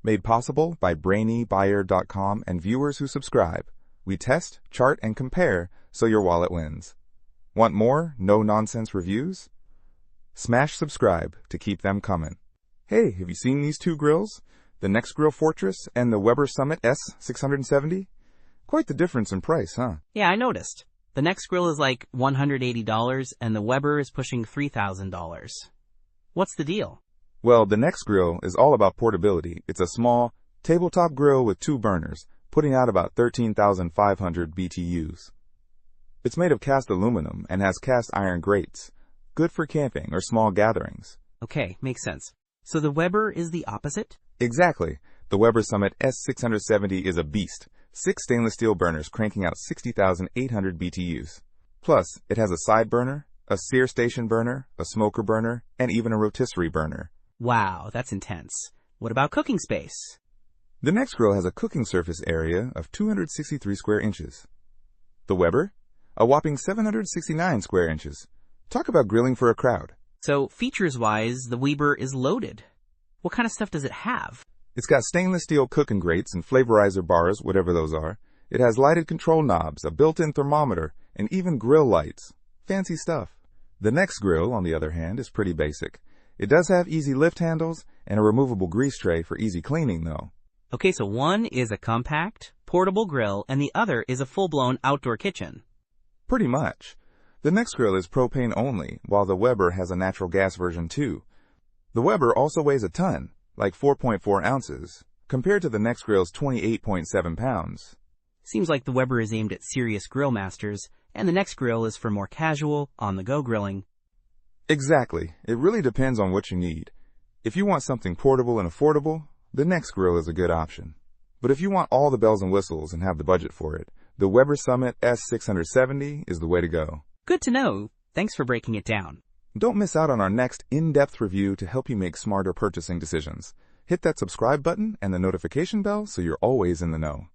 Made possible by brainybuyer.com and viewers who subscribe. We test, chart, and compare so your wallet wins. Want more no-nonsense reviews? Smash subscribe to keep them coming. Hey, have you seen these two grills? The Nexgrill Fortress and the Weber Summit S-670? Quite the difference in price, huh? Yeah, I noticed. The Nexgrill is like $180 and the Weber is pushing $3,000. What's the deal? Well, the Nexgrill is all about portability. It's a small, tabletop grill with 2 burners, putting out about 13,500 BTUs. It's made of cast aluminum and has cast iron grates, good for camping or small gatherings. Okay, makes sense. So the Weber is the opposite? Exactly. The Weber Summit S-670 is a beast. 6 stainless steel burners cranking out 60,800 BTUs. Plus, it has a side burner, a sear station burner, a smoker burner, and even a rotisserie burner. Wow, that's intense. What about cooking space? The Nexgrill has a cooking surface area of 263 square inches. The Weber? A whopping 769 square inches. Talk about grilling for a crowd. So, features-wise, the Weber is loaded. What kind of stuff does it have? It's got stainless steel cooking grates and flavorizer bars, whatever those are. It has lighted control knobs, a built-in thermometer, and even grill lights. Fancy stuff. The Nexgrill, on the other hand, is pretty basic. It does have easy lift handles and a removable grease tray for easy cleaning, though. Okay, so one is a compact, portable grill, and the other is a full-blown outdoor kitchen. Pretty much. The Nexgrill is propane only, while the Weber has a natural gas version too. The Weber also weighs a ton, like 4.4 ounces, compared to the Nexgrill's 28.7 pounds. Seems like the Weber is aimed at serious grill masters, and the Nexgrill is for more casual, on-the-go grilling. Exactly. It really depends on what you need. If you want something portable and affordable, the Nexgrill is a good option. But if you want all the bells and whistles and have the budget for it, the Weber Summit S-670 is the way to go. Good to know. Thanks for breaking it down. Don't miss out on our next in-depth review to help you make smarter purchasing decisions. Hit that subscribe button and the notification bell so you're always in the know.